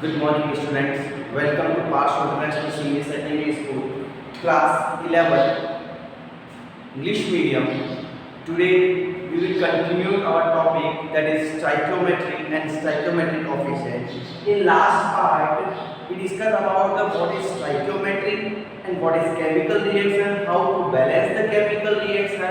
Good morning students. Welcome to Pass International Senior Secondary School, Class 11, English Medium. Today we will continue our topic, that is stoichiometry and stoichiometric coefficient. In last part we discussed about what is stoichiometry and what is chemical reaction, how to balance the chemical reaction,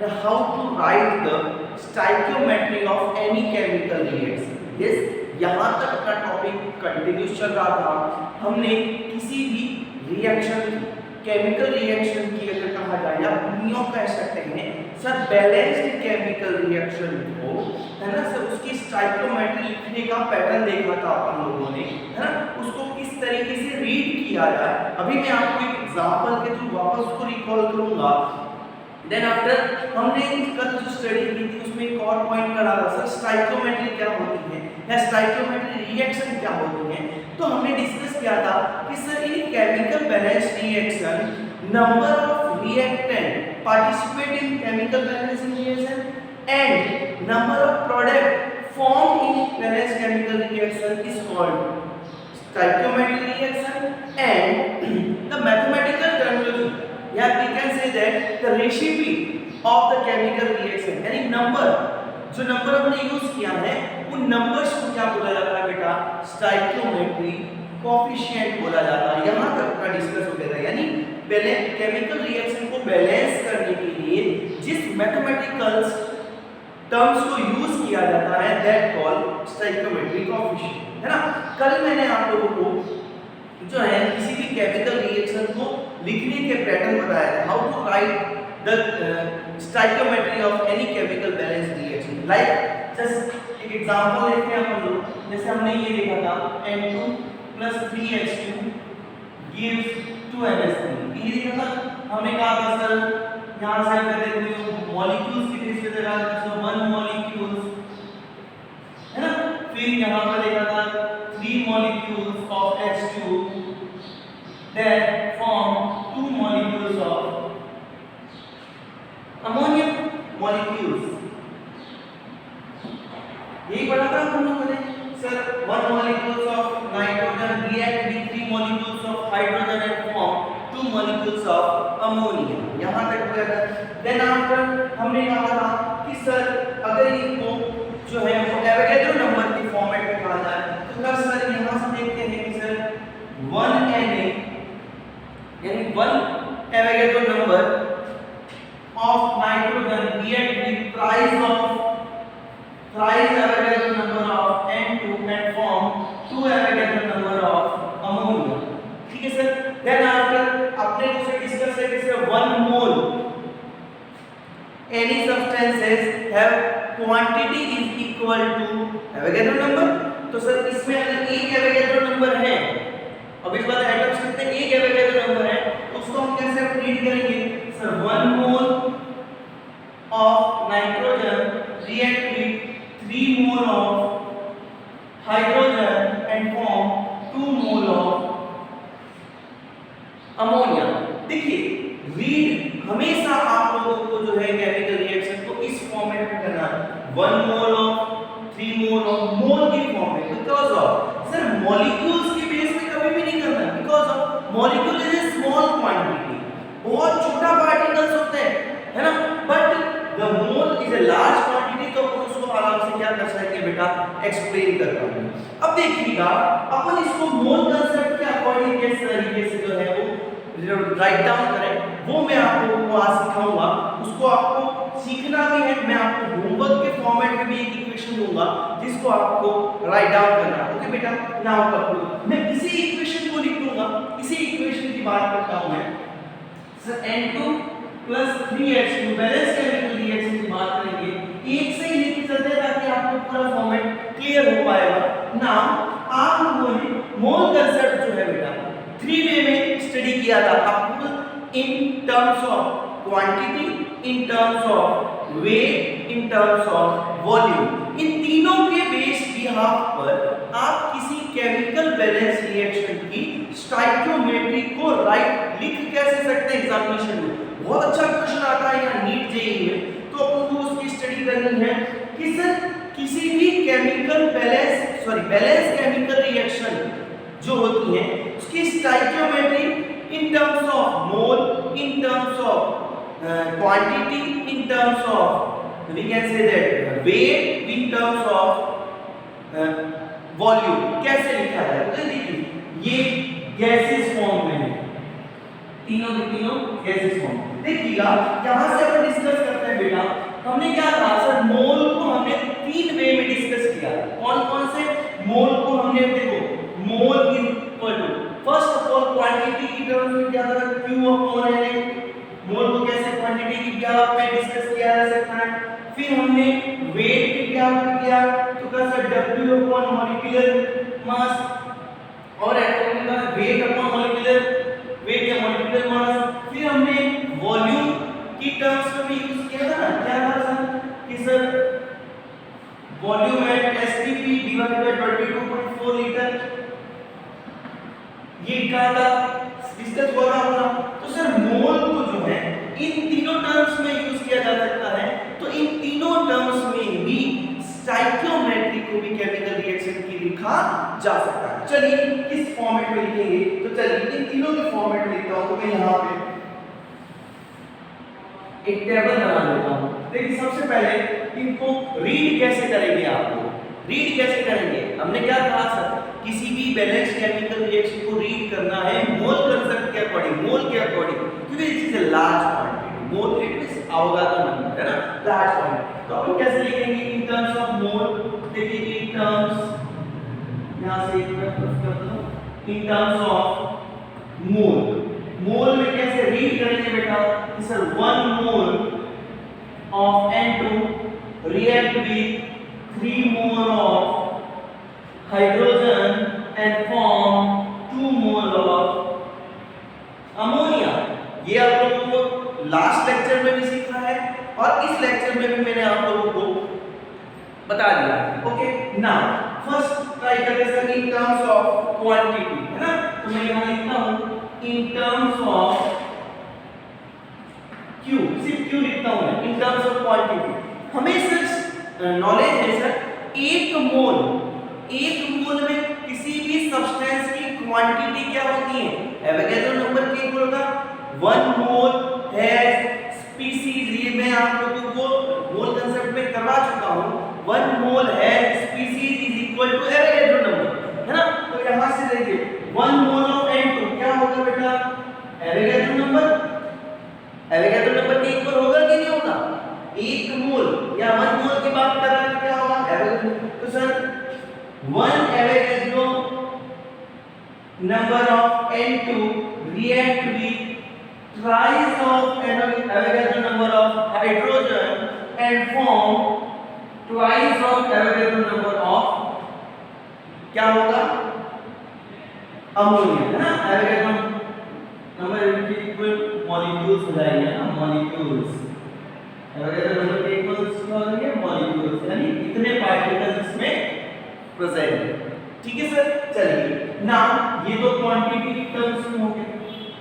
and how to write the stoichiometry of any chemical reaction. Yes, यहाँ तक अपना topic continuous चल रहा था। हमने किसी भी reaction की, केमिकल रिएक्शन की अगर कहा जाए या यूँ कह सकते हैं सर बैलेंस्ड केमिकल रिएक्शन को, है ना सर, उसकी स्टोइकियोमेट्री लिखने का पैटर्न देखा था अपन लोगों ने, है ना, उसको किस तरीके से रीड किया जाए। अभी मैं आपको एक एग्जांपल के थ्रू वापस उसको रिकॉल करूंगा। देन आफ्टर हमने कल जो स्टडी की थी उसमें एक और पॉइंट करा था सर स्टोइकियोमेट्री क्या होती है या स्टोइकियोमेट्री रिएक्शन क्या होती है। तो हमने डिस्कस किया था कि sir in chemical balance reaction number of reactant participate in chemical balancing reaction and number of product form in balance chemical reaction is called stoichiometric reaction and the mathematical terminology, yeah, we can say that the recipe of the chemical reaction यानी number, जो number हमने use किया है उन numbers को क्या बोला जाता है बेटा, स्टोइकियोमेट्री कोएफिशिएंट बोला जाता है। यहाँ तक अपना डिस्कस हो गया था, यानी बैलेंस केमिकल रिएक्शन को बैलेंस करने के लिए जिस मैथमेटिकल टर्म्स को यूज किया जाता है दैट कॉल स्टोइकियोमेट्रिक कोएफिशिएंट, है ना। कल मैंने आप लोगों को जो है किसी भी केमिकल रिएक्शन को लिखने के पैटर्न बताया था, how to write the stoichiometry of any chemical balance reaction. Like just एक एग्जांपल लेते हैं हम लोग, जैसे हमने ये देखा था N2 + 3H2 gives 2NH3। ये देखा था, हमने कहा था सर यहाँ से हम कहते हैं मॉलिक्यूल्स की बेस पे देखा था, सो 1 मॉलिक्यूल्स, है ना। फिर यहाँ पर देखा था 3 molecules of H2 that form 2 molecules of ammonia molecules। यही पढ़ा था हम लोगों ने sir 1 molecules of nitrogen react with 3 molecules of hydrogen and form 2 molecules of ammonia। यहाँ तक हो गया था। देन आफ्टर हमने कहा था कि सर अगर इनको जो है वो एवोगैड्रो नंबर के फॉर्मेट में कहा जाए तो क्या सर यहाँ से देखते हैं कि सर 1 Na यानी 1 Avogadro number of nitrogen react with thrice Avogadro number of N2 and form 2 Avogadro number of ammonia. ठीक है सर। देन आफ्टर अपने दूसरे डिस्कस है कि sir 1 mole any substances have quantity is equal to Avogadro number. तो sir इसमें अगर एक एवोगैड्रो नंबर है, अब इस बार एटम्स कितने, एक एवोगैड्रो नंबर है, तो उसको हम कैसे रीड करेंगे sir 1 mole of nitrogen react with 3 mole of hydrogen and form 2 mole of ammonia. देखिए रीड हमेशा आप लोगों को जो है केमिकल रिएक्शन को इस फॉर्मेट में करना है, 1 मोल ऑफ 3 मोल ऑफ, मोल की फॉर्म में, बिकॉज़ ऑफ सर मॉलिक्यूल्स के बेस में कभी भी नहीं करना, because of molecule is a small quantity, बहुत छोटा पार्टिकल्स होते हैं, है ना, but the mole is a large quantity. तो अपन उसको आराम से क्या कर सकते हैं बेटा, एक्सप्लेन कर पाएंगे। अब देखिएगा अपन इसको मोल कांसेप्ट के अकॉर्डिंग किस तरीके से जो है वो राइट डाउन करें, वो मैं आप लोगों को आज सिखाऊंगा। उसको आपको सीखना भी है, मैं आपको होमवर्क के फॉर्मेट में भी एक इक्वेशन दूंगा जिसको आपको राइट डाउन करना है। ओके बेटा, नाउ करो मैं इसी इक्वेशन को लिख दूंगा, इसी इक्वेशन की बात करता हूं मैं sir N2 + 3H2 balance chemical reaction की बात करेंगे। एक से ही लिख के चलते हैं ताकि आपको पूरा फॉर्मेट क्लियर हो पाएगा। नाउ आप लोगों ने मोल कांसेप्ट जो है बेटा 3 वे में स्टडी किया था, आपको in terms of quantity, in terms of weight, in terms of volume, इन तीनों के बेस बिहाफ पर आप किसी केमिकल बैलेंस रिएक्शन की स्टोइकियोमेट्री को राइट लिख कैसे सकते हैं एग्जामिनेशन में। बहुत अच्छा क्वेश्चन आता है यहाँ नीट जेईई में, तो आपको उसकी स्टडी करनी है कि सर किसी भी chemical balance chemical reaction reaction जो होती है उसकी stoichiometry in terms of mole, in terms of quantity, in terms of we can say that weight, in terms of volume कैसे लिखा जाए। तो देखिए ये गैसेस फॉर्म में है, तीनों के तीनों गैसेस फॉर्म। देखिएगा यहां से अपन डिस्कस करते हैं बेटा, हमने क्या कहा सर, मोल को हमने तीन वे में डिस्कस किया। कौन कौन से मोल को हमने, देखो mole is equal to first of all quantity की टर्म्स में क्या था, Q अपॉन N। मोल को कैसे क्वांटिटी की व्याख्या में डिस्कस किया जा सकता है। फिर हमने वेट की व्याख्या किया तो कैसे W अपॉन मॉलिक्यूलर मास और एटॉमिक का वेट अपॉन मॉलिक्यूलर वेट या मॉलिक्यूलर मास। फिर हमने वॉल्यूम की टर्म्स में भी यूज किया था ना, क्या था सर कि sir volume at SPP divided by 22.4 litre, ये क्या था डिस्कस हुआ था अपना। तो सर मोल को जो है इन तीनों टर्म्स में यूज किया जा सकता है, तो इन तीनों टर्म्स में भी स्टोइकियोमेट्री को भी केमिकल रिएक्शन की लिखा जा सकता है। चलिए किस फॉर्मेट में लिखेंगे, तो चलिए इन तीनों के फॉर्मेट में लिखता हूं। तो मैं यहां पे एक टेबल बना लेता हूं। देखिए सबसे पहले इनको रीड कैसे करेंगे, आपको रीड कैसे करेंगे, हमने क्या कहा सर, किसी भी बैलेंस केमिकल रिएक्शन को रीड करना है मोल कंसेप्ट के अकॉर्डिंग, मोल के अकॉर्डिंग, क्योंकि this is a large quantity. Mole it is Avogadro number है ना, लार्ज क्वांटिटी। तो अपन कैसे लिखेंगे इन टर्म्स ऑफ मोल। देखिए इन टर्म्स, यहां से एक मैं प्रूफ कर दूं, इन टर्म्स ऑफ मोल। मोल में कैसे रीड करेंगे बेटा, sir 1 mole of N2 react with 3 more of hydrogen and form 2 more of ammonia। ये आप लोगों को लास्ट लेक्चर में भी सीखा है और इस लेक्चर में भी मैंने आप लोगों को बता दिया। ओके, नाउ फर्स्ट ट्राई करते हैं इन टर्म्स ऑफ क्वांटिटी, है ना। तो मैं यहां लिखता हूं इन टर्म्स ऑफ Q, सिर्फ Q लिखता हूं मैं, इन टर्म्स ऑफ क्वांटिटी। हमें सर नॉलेज है सर, एक मोल में किसी भी सब्सटेंस की क्वांटिटी क्या होती है, एवोगैड्रो नंबर के इक्वल होगा। 1 मोल हैज स्पीशीज, ये मैं आप लोगों को मोल कांसेप्ट में करवा चुका हूं। 1 mole has species is equal to Avogadro number, है ना। तो यहां से देखिए 1 मोल ऑफ N2 क्या होगा बेटा, एवोगैड्रो नंबर। एवोगैड्रो नंबर के इक्वल होगा कि नहीं होगा, 1 मोल या 1 मोल की बात कर रहा है, क्या होगा एवोगैड्रो। तो sir 1 Avogadro number of N2 react with thrice of Avogadro number of hydrogen and form twice of Avogadro number of क्या होगा, अमोनिया, है ना। Avogadro नंबर के इक्वल मॉलिक्यूल्स हो जाएंगे ना, मॉलिक्यूल्स। Avogadro नंबर के इक्वल क्या हो जाएंगे, मॉलिक्यूल्स, यानी इतने पार्टिकल्स इसमें प्रेजेंट है। ठीक है सर, चलिए नाउ ये तो क्वांटिटी की टर्म्स में हो गए,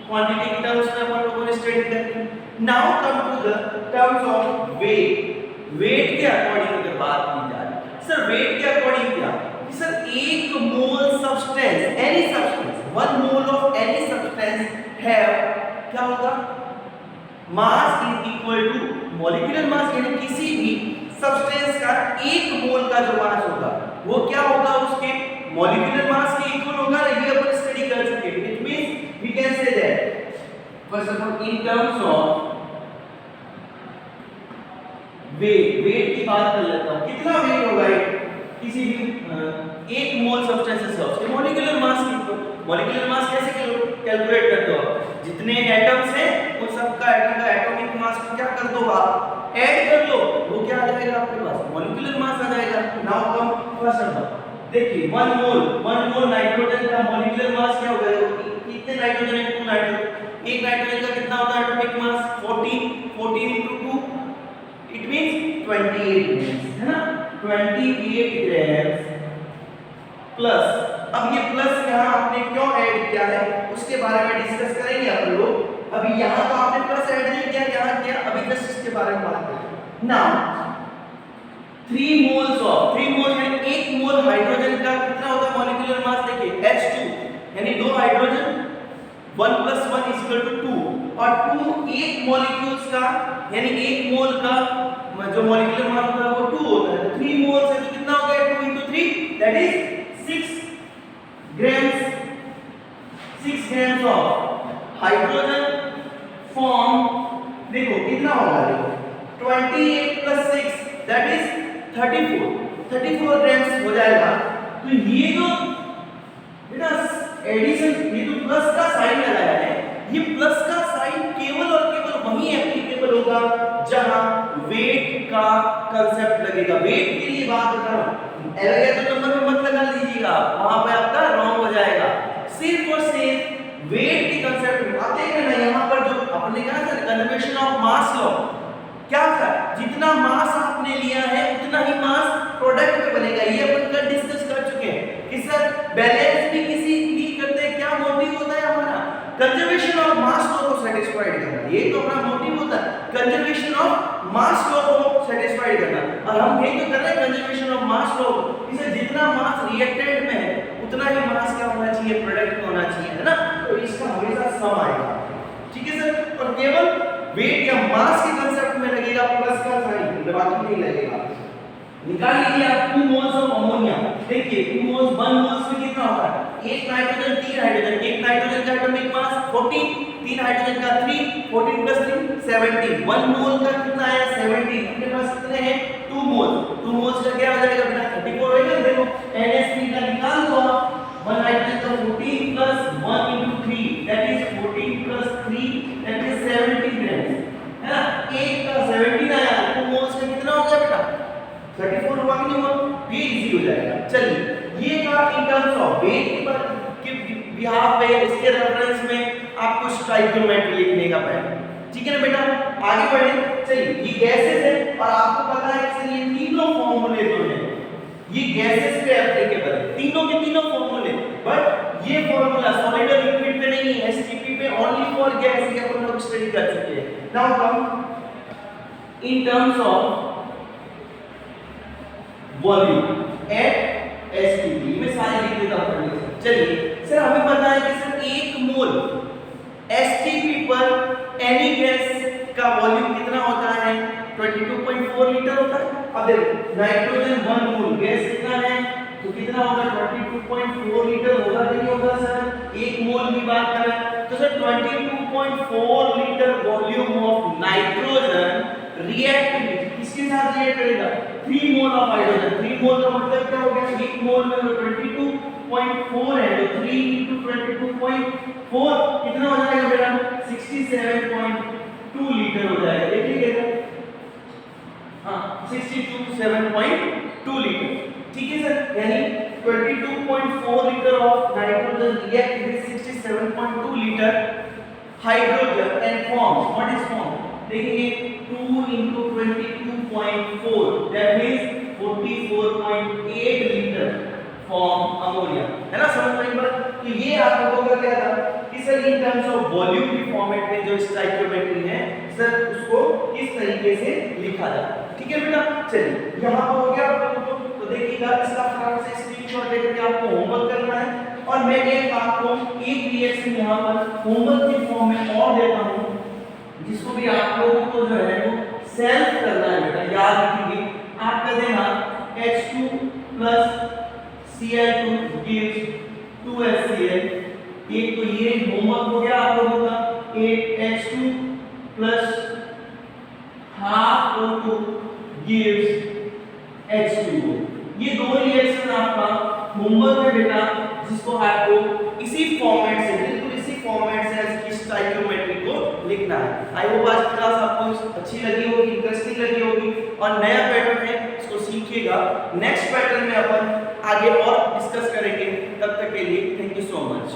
क्वांटिटी की टर्म्स में अपन लोगों ने स्टडी करनी। Now come to the terms of weight. Weight के अकॉर्डिंग अगर बात की जाए सर, वेट के अकॉर्डिंग क्या कि sir 1 mole substance, any substance, 1 mole of any substance have क्या होगा, mass is equal to molecular mass, यानी किसी भी सब्सटेंस का 1 मोल का जो मास होगा वो क्या होगा, उसके मॉलिक्यूलर मास के इक्वल होगा। ये अपन स्टडी कर चुके हैं। It means we can say that first of all in terms of weight की बात कर लेता हूं, कितना वेट होगा किसी भी 1 मोल सब्सटेंस का, उसके मॉलिक्यूलर मास की। मॉलिक्यूलर मास कैसे कैलकुलेट करते हो आप, जितने एटम्स हैं उन सबका एटम का एटॉमिक मास को क्या कर दो आप, ऐड कर लो, वो क्या आ जाएगा आपके पास, मॉलिक्यूलर मास आ जाएगा। नाउ कम फर्स्ट ऑफ देखिए 1 मोल नाइट्रोजन का मॉलिक्यूलर मास क्या होगा, कितने नाइट्रोजन है, 2 नाइट्रोजन। एक नाइट्रोजन का कितना होता है atomic mass, 14 into 2 it means 28 grams, है ना, 28 ग्राम्स प्लस। अब ये प्लस यहां आपने क्यों ऐड किया है उसके बारे में डिस्कस करेंगे अपन लोग। अभी यहां तो आपने प्लस ऐड नहीं किया, यहां किया, अभी जस्ट इसके बारे में बात करेंगे। नाउ 3 मोल्स ऑफ 3 मोल में 1 मोल हाइड्रोजन का कितना होता है मॉलिक्यूलर मास, देखिए हाइड्रोजन 1 + 1 = 2 और 2 एक मॉलिक्यूल्स का यानी एक मोल का जो मॉलिक्यूलर मास होता है वो 2 होता है। 3 मोल्स है तो कितना हो गया 2 × 3 that is 6 grams 6 grams of hydrogen form. देखो कितना होगा, देखो 28 + 6 दैट इज 34 ग्राम्स हो जाएगा। तो ये जो बेटा एडिशन ये जो प्लस का साइन लगाया है, ये प्लस का साइन केवल और केवल वहीं एप्लीकेबल होगा जहां वेट का कांसेप्ट लगेगा। वेट के लिए बात कर रहा हूं, एरिया तो नंबर में मत लगा लीजिएगा, वहां पे आपका रॉन्ग हो जाएगा। सिर्फ और सिर्फ वेट की कांसेप्ट में आप देख रहे हैं यहां पर जो अपने कहा था कंजर्वेशन ऑफ मास लॉ क्या था, जितना मास आपने लिया है उतना ही मास प्रोडक्ट में बनेगा। ये अपन कल डिस्कस कर चुके हैं कि सर बैलेंस भी किसी भी करते हैं, क्या मोटिव होता है हमारा कंजर्वेशन ऑफ मास लॉ को सेटिस्फाइड करना, ये तो अपना मोटिव होता है कंजर्वेशन ऑफ मास लॉ को सेटिस्फाइड करना। और हम यही तो कर रहे हैं कंजर्वेशन ऑफ मास लॉ, इसे जितना मास रिएक्टेंट में है उतना ही मास क्या होना चाहिए प्रोडक्ट में होना चाहिए, है ना। तो इसका हमेशा सम आएगा, ठीक है सर। और केवल वेट या मास के कांसेप्ट में लगेगा प्लस का साइन, बाकी नहीं लगेगा। निकाल लीजिए आप 2 मोल्स ऑफ अमोनिया। देखिए 2 मोल्स 1 मोल्स में कितना होता है, एक नाइट्रोजन 3 हाइड्रोजन, एक नाइट्रोजन का एटॉमिक मास 14, 3 हाइड्रोजन का 3, 14 + 3 17, 1 मोल का कितना है 17। अपने पास कितने हैं 2 मोल्स, 2 मोल्स का क्या हो जाएगा बेटा 34 होएगा। देखो NH3 का निकाल दो आप, 1 नाइट्रोजन का 14 + 1 × 3 दैट इज 14 + 3 दैट इज 17 ग्राम, है ना। एक का 17 आया, 2 मोल्स का कितना हो गया बेटा 34 हुआ कि नहीं हुआ, ये इजी हो जाएगा। चलिए ये था इन टर्म्स ऑफ वेट के बिहाफ पे, इसके रेफरेंस में आपको स्टोइकियोमेट्री लिखने का पहले, ठीक है ना बेटा। आगे बढ़े, चलिए ये गैसेस है और आपको पता है कि ये तीनों फार्मूले जो है ये गैसेस पे एप्लीकेबल है, तीनों के तीनों फार्मूले। बट ये फार्मूला सॉलिड और लिक्विड पे नहीं है, एसटीपी पे ओनली फॉर गैस, ये अपन लोग स्टडी कर चुके हैं। Now come in terms of volume at STP में सारे लिख देता हूं। चलिए सर हमें पता है कि सर 1 मोल एसटीपी पर एनी गैस का वॉल्यूम कितना होता है 22.4 लीटर होता है। अब देखो नाइट्रोजन 1 मोल गैस कितना है तो कितना होगा 22.4 लीटर होगा कि नहीं होगा सर, 1 मोल की बात करें तो sir 22.4 litre volume of nitrogen react किसके साथ रिएक्ट करेगा 3 मोल ऑफ हाइड्रोजन। 3 मोल का मतलब क्या हो गया, 1 मोल में 22.4 है तो 3 × 22.4 कितना हो जाएगा बेटा 67.2 लीटर हो जाएगा। देखिए हां 67.2 लीटर, ठीक है सर। यानी 22.4 litre of nitrogen react with 67.2 litre hydrogen and forms what is form, देखिए 2 × 22.4 that means 44.8 litre form ammonia, है ना। समझ में आई बात। तो ये आप लोगों का क्या था कि sir in terms of volume की फॉर्मेट में जो स्टोइकियोमेट्री है सर उसको किस तरीके से लिखा जाए, ठीक है बेटा। चलिए यहां पर हो गया आप लोगों को, तो देखिएगा इसका फटाफट से स्क्रीनशॉट लेकर के आपको होमवर्क करना है। और मैं एक आपको एक रिएक्शन यहां पर होमवर्क की फॉर्म में और देता हूं जिसको भी आप लोगों को जो है वो सेल्फ करना है बेटा, याद रखिए आप कर देना H2 + Cl2 gives 2HCl। एक तो ये होमवर्क हो गया आप लोगों का, एक H2 + half O2 gives H2O। ये दो रिएक्शन आपका होमवर्क है बेटा, जिसको आपको इसी फॉर्मेट से बिल्कुल इसी फॉर्मेट से इसकी स्टोइकियोमेट्री को लिखना है। आई होप आज की क्लास आपको अच्छी लगी होगी, इंटरेस्टिंग लगी होगी और नया पैटर्न है इसको सीखिएगा। नेक्स्ट पैटर्न में अपन आगे और डिस्कस करेंगे, तब तक के लिए थैंक यू सो मच।